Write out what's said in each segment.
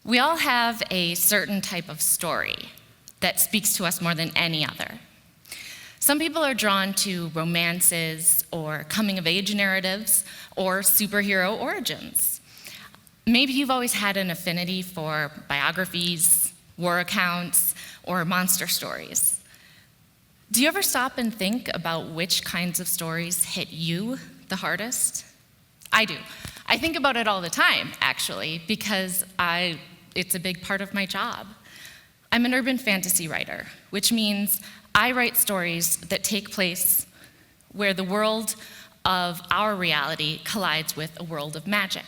We all have a certain type of story that speaks to us more than any other. Some people are drawn to romances or coming-of-age narratives or superhero origins. Maybe you've always had an affinity for biographies, war accounts, or monster stories. Do you ever stop and think about which kinds of stories hit you the hardest? I do. I think about it all the time, actually, because it's a big part of my job. I'm an urban fantasy writer, which means I write stories that take place where the world of our reality collides with a world of magic.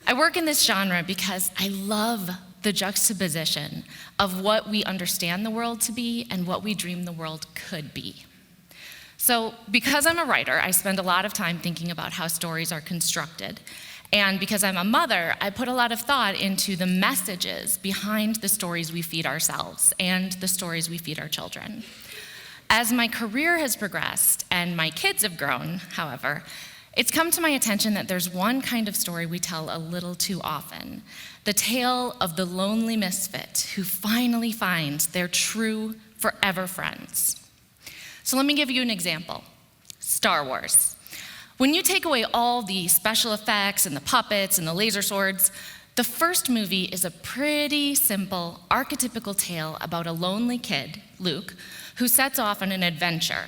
I work in this genre because I love the juxtaposition of what we understand the world to be and what we dream the world could be. So, because I'm a writer, I spend a lot of time thinking about how stories are constructed. And because I'm a mother, I put a lot of thought into the messages behind the stories we feed ourselves and the stories we feed our children. As my career has progressed and my kids have grown, however, it's come to my attention that there's one kind of story we tell a little too often: the tale of the lonely misfit who finally finds their true, forever friends. So let me give you an example. Star Wars. When you take away all the special effects and the puppets and the laser swords, the first movie is a pretty simple, archetypical tale about a lonely kid, Luke, who sets off on an adventure.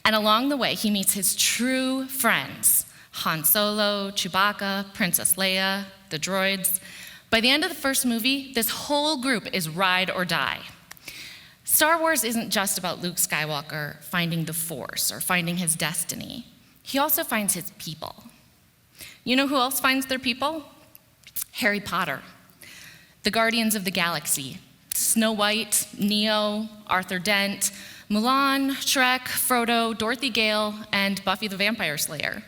And along the way, he meets his true friends: Han Solo, Chewbacca, Princess Leia, the droids. By the end of the first movie, this whole group is ride or die. Star Wars isn't just about Luke Skywalker finding the Force or finding his destiny. He also finds his people. You know who else finds their people? Harry Potter, the Guardians of the Galaxy, Snow White, Neo, Arthur Dent, Mulan, Shrek, Frodo, Dorothy Gale, and Buffy the Vampire Slayer.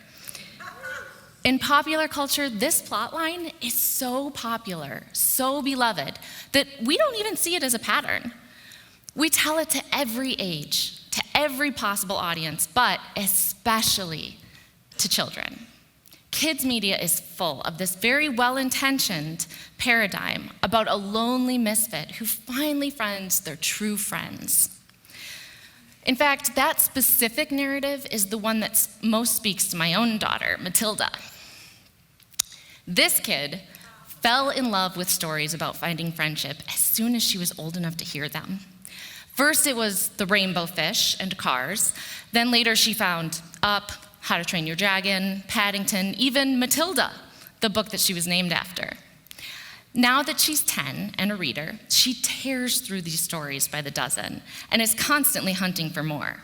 In popular culture, this plotline is so popular, so beloved, that we don't even see it as a pattern. We tell it to every age, to every possible audience, but especially to children. Kids' media is full of this very well-intentioned paradigm about a lonely misfit who finally finds their true friends. In fact, that specific narrative is the one that most speaks to my own daughter, Matilda. This kid fell in love with stories about finding friendship as soon as she was old enough to hear them. First, it was the Rainbow Fish and Cars. Then later she found Up, How to Train Your Dragon, Paddington, even Matilda, the book that she was named after. Now that she's 10 and a reader, she tears through these stories by the dozen and is constantly hunting for more.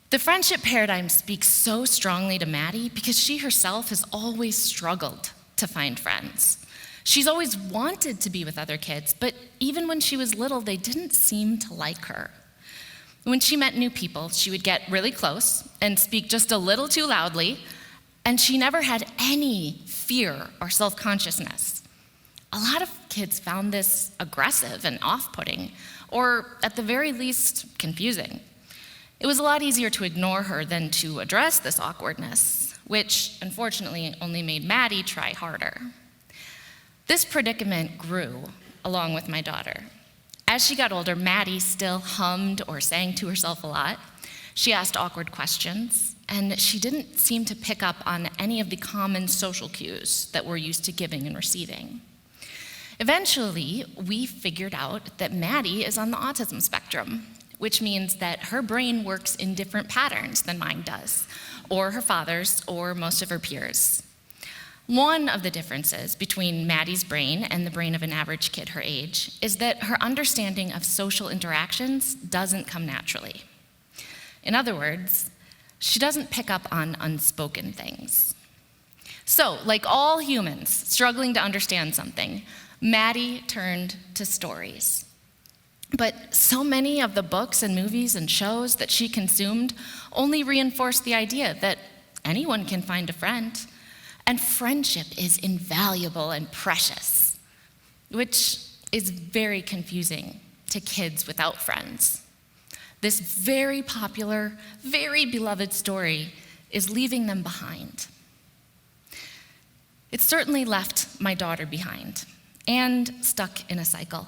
The friendship paradigm speaks so strongly to Maddie because she herself has always struggled to find friends. She's always wanted to be with other kids, but even when she was little, they didn't seem to like her. When she met new people, she would get really close and speak just a little too loudly, and she never had any fear or self-consciousness. A lot of kids found this aggressive and off-putting, or at the very least, confusing. It was a lot easier to ignore her than to address this awkwardness, which unfortunately only made Maddie try harder. This predicament grew along with my daughter. As she got older, Maddie still hummed or sang to herself a lot. She asked awkward questions, and she didn't seem to pick up on any of the common social cues that we're used to giving and receiving. Eventually, we figured out that Maddie is on the autism spectrum, which means that her brain works in different patterns than mine does, or her father's, or most of her peers. One of the differences between Maddie's brain and the brain of an average kid her age is that her understanding of social interactions doesn't come naturally. In other words, she doesn't pick up on unspoken things. So, like all humans struggling to understand something, Maddie turned to stories. But so many of the books and movies and shows that she consumed only reinforced the idea that anyone can find a friend. And friendship is invaluable and precious, which is very confusing to kids without friends. This very popular, very beloved story is leaving them behind. It certainly left my daughter behind and stuck in a cycle.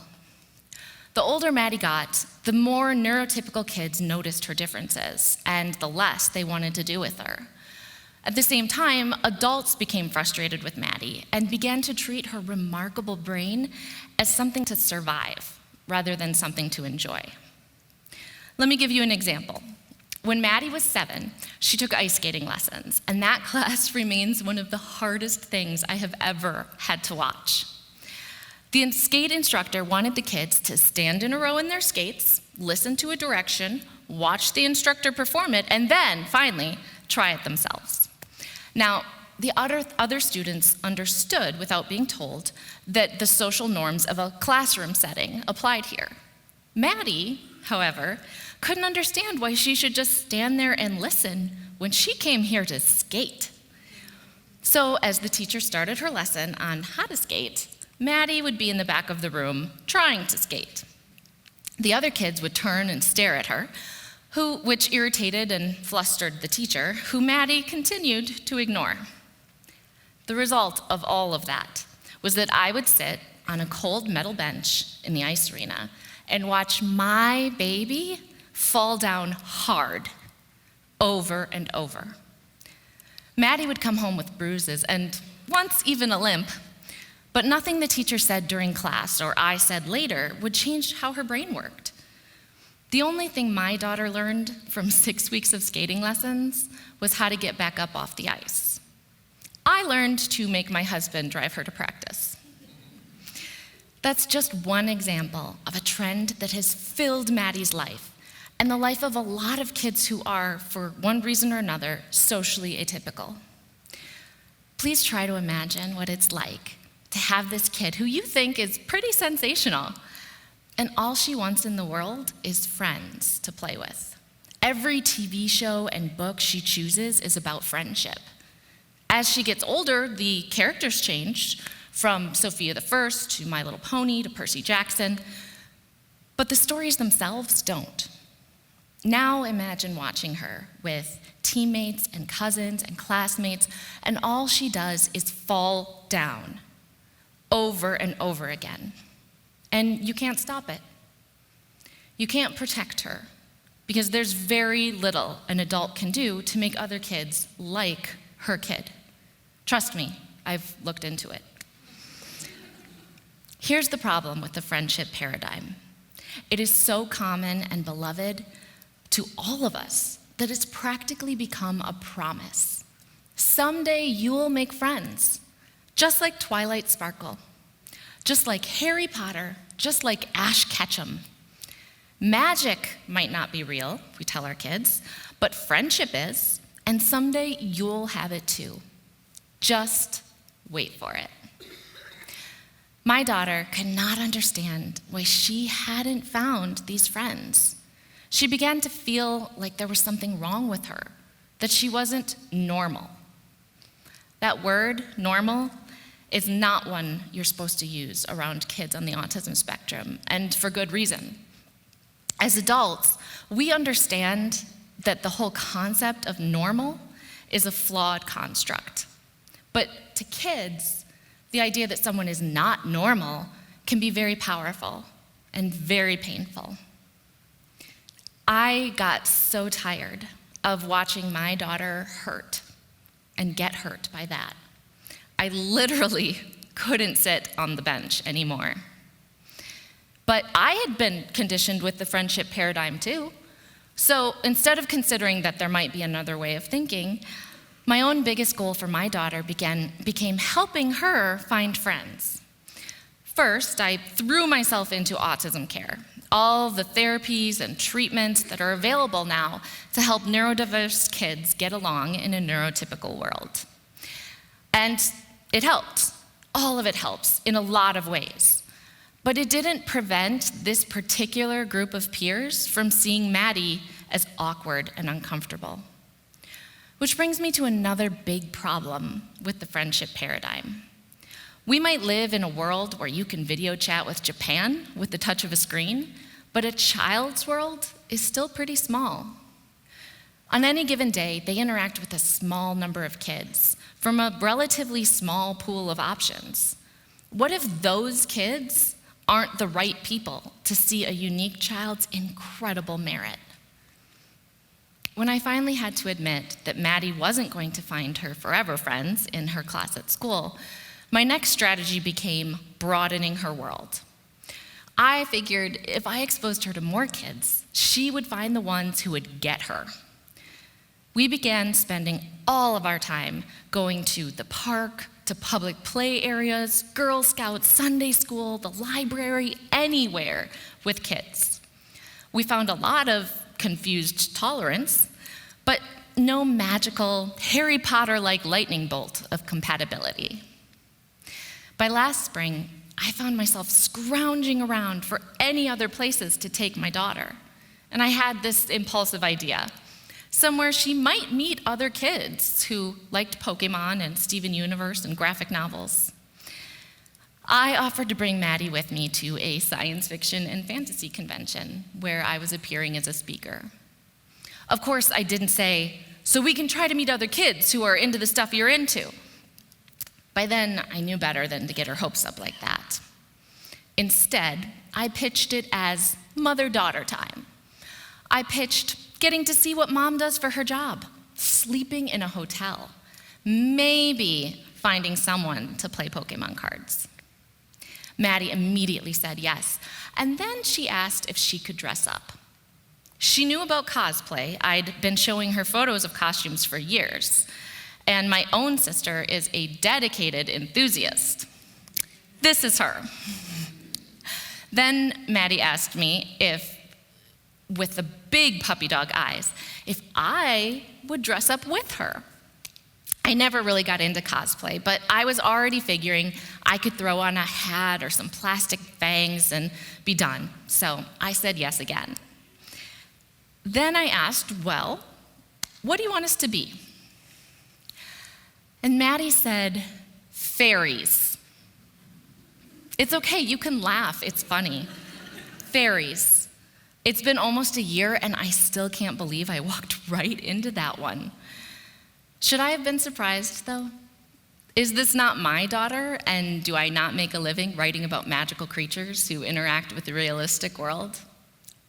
The older Maddie got, the more neurotypical kids noticed her differences and the less they wanted to do with her. At the same time, adults became frustrated with Maddie and began to treat her remarkable brain as something to survive rather than something to enjoy. Let me give you an example. When Maddie was 7, she took ice skating lessons, and that class remains one of the hardest things I have ever had to watch. The skate instructor wanted the kids to stand in a row in their skates, listen to a direction, watch the instructor perform it, and then, finally, try it themselves. Now, the other students understood, without being told, that the social norms of a classroom setting applied here. Maddie, however, couldn't understand why she should just stand there and listen when she came here to skate. So as the teacher started her lesson on how to skate, Maddie would be in the back of the room trying to skate. The other kids would turn and stare at her, which irritated and flustered the teacher, who Maddie continued to ignore. The result of all of that was that I would sit on a cold metal bench in the ice arena and watch my baby fall down hard over and over. Maddie would come home with bruises and once even a limp, but nothing the teacher said during class or I said later would change how her brain worked. The only thing my daughter learned from 6 weeks of skating lessons was how to get back up off the ice. I learned to make my husband drive her to practice. That's just one example of a trend that has filled Maddie's life and the life of a lot of kids who are, for one reason or another, socially atypical. Please try to imagine what it's like to have this kid who you think is pretty sensational, and all she wants in the world is friends to play with. Every TV show and book she chooses is about friendship. As she gets older, the characters change, from Sophia the First to My Little Pony to Percy Jackson, but the stories themselves don't. Now imagine watching her with teammates and cousins and classmates, and all she does is fall down over and over again. And you can't stop it. You can't protect her, because there's very little an adult can do to make other kids like her kid. Trust me, I've looked into it. Here's the problem with the friendship paradigm. It is so common and beloved to all of us that it's practically become a promise. Someday you will make friends, just like Twilight Sparkle, just like Harry Potter, just like Ash Ketchum. Magic might not be real, we tell our kids, but friendship is, and someday you'll have it too. Just wait for it. My daughter could not understand why she hadn't found these friends. She began to feel like there was something wrong with her, that she wasn't normal. That word, normal, is not one you're supposed to use around kids on the autism spectrum, and for good reason. As adults, we understand that the whole concept of normal is a flawed construct. But to kids, the idea that someone is not normal can be very powerful and very painful. I got so tired of watching my daughter hurt and get hurt by that. I literally couldn't sit on the bench anymore. But I had been conditioned with the friendship paradigm too. So instead of considering that there might be another way of thinking, my own biggest goal for my daughter became helping her find friends. First, I threw myself into autism care, all the therapies and treatments that are available now to help neurodiverse kids get along in a neurotypical world. And it helped. All of it helps in a lot of ways. But it didn't prevent this particular group of peers from seeing Maddie as awkward and uncomfortable. Which brings me to another big problem with the friendship paradigm. We might live in a world where you can video chat with Japan with the touch of a screen, but a child's world is still pretty small. On any given day, they interact with a small number of kids from a relatively small pool of options. What if those kids aren't the right people to see a unique child's incredible merit? When I finally had to admit that Maddie wasn't going to find her forever friends in her class at school, my next strategy became broadening her world. I figured if I exposed her to more kids, she would find the ones who would get her. We began spending all of our time going to the park, to public play areas, Girl Scouts, Sunday school, the library, anywhere with kids. We found a lot of confused tolerance, but no magical Harry Potter-like lightning bolt of compatibility. By last spring, I found myself scrounging around for any other places to take my daughter, and I had this impulsive idea. Somewhere she might meet other kids who liked Pokemon and Steven Universe and graphic novels. I offered to bring Maddie with me to a science fiction and fantasy convention where I was appearing as a speaker. Of course, I didn't say, so we can try to meet other kids who are into the stuff you're into. By then, I knew better than to get her hopes up like that. Instead, I pitched it as mother-daughter time. I pitched getting to see what mom does for her job, sleeping in a hotel, maybe finding someone to play Pokemon cards. Maddie immediately said yes, and then she asked if she could dress up. She knew about cosplay. I'd been showing her photos of costumes for years, and my own sister is a dedicated enthusiast. This is her. Then Maddie asked me if, with the big puppy dog eyes, if I would dress up with her. I never really got into cosplay, but I was already figuring I could throw on a hat or some plastic fangs and be done. So I said yes again. Then I asked, well, what do you want us to be? And Maddie said, fairies. It's okay, you can laugh, it's funny. Fairies. It's been almost a year and I still can't believe I walked right into that one. Should I have been surprised, though? Is this not my daughter, and do I not make a living writing about magical creatures who interact with the realistic world?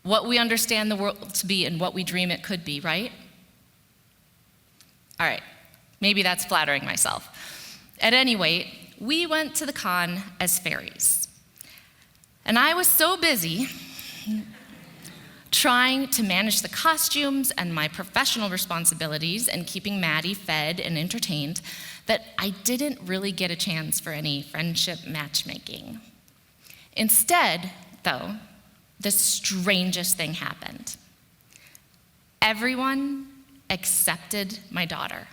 What we understand the world to be and what we dream it could be, right? All right, maybe that's flattering myself. At any rate, we went to the con as fairies. And I was so busy trying to manage the costumes and my professional responsibilities and keeping Maddie fed and entertained that I didn't really get a chance for any friendship matchmaking. Instead, though, the strangest thing happened. Everyone accepted my daughter.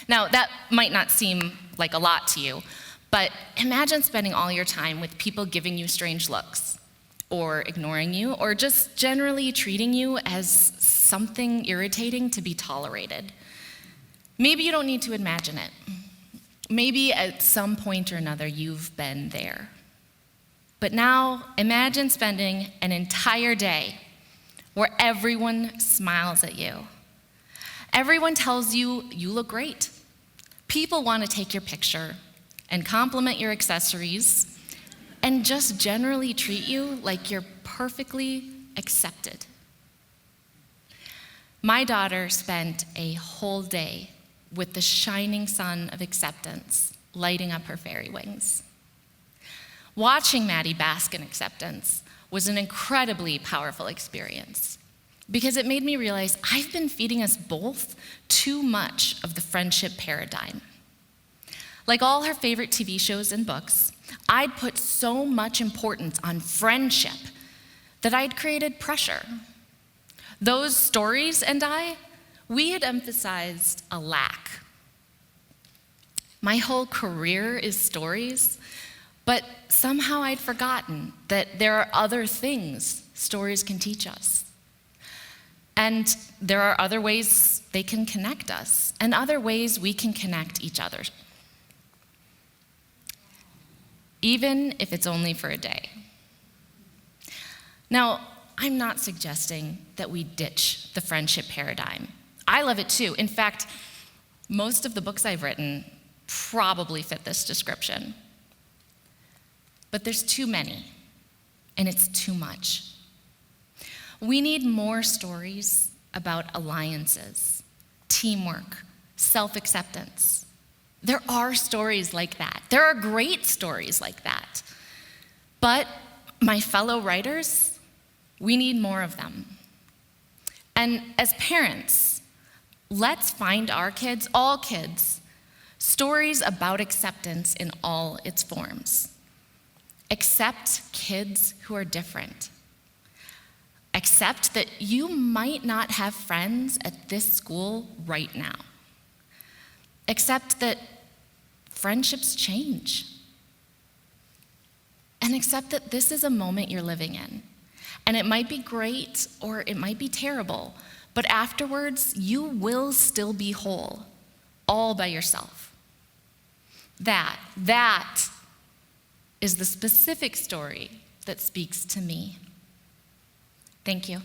Now, that might not seem like a lot to you, but imagine spending all your time with people giving you strange looks, or ignoring you, or just generally treating you as something irritating to be tolerated. Maybe you don't need to imagine it. Maybe at some point or another you've been there. But now imagine spending an entire day where everyone smiles at you. Everyone tells you you look great. People want to take your picture and compliment your accessories and just generally treat you like you're perfectly accepted. My daughter spent a whole day with the shining sun of acceptance lighting up her fairy wings. Watching Maddie bask in acceptance was an incredibly powerful experience because it made me realize I've been feeding us both too much of the friendship paradigm. Like all her favorite TV shows and books, I'd put so much importance on friendship that I'd created pressure. Those stories and we had emphasized a lack. My whole career is stories, but somehow I'd forgotten that there are other things stories can teach us. And there are other ways they can connect us, and other ways we can connect each other, even if it's only for a day. Now, I'm not suggesting that we ditch the friendship paradigm. I love it too. In fact, most of the books I've written probably fit this description. But there's too many, and it's too much. We need more stories about alliances, teamwork, self-acceptance. There are stories like that. There are great stories like that. But my fellow writers, we need more of them. And as parents, let's find our kids, all kids, stories about acceptance in all its forms. Accept kids who are different. Accept that you might not have friends at this school right now. Accept that friendships change. And accept that this is a moment you're living in. And it might be great or it might be terrible, but afterwards you will still be whole, all by yourself. That is the specific story that speaks to me. Thank you.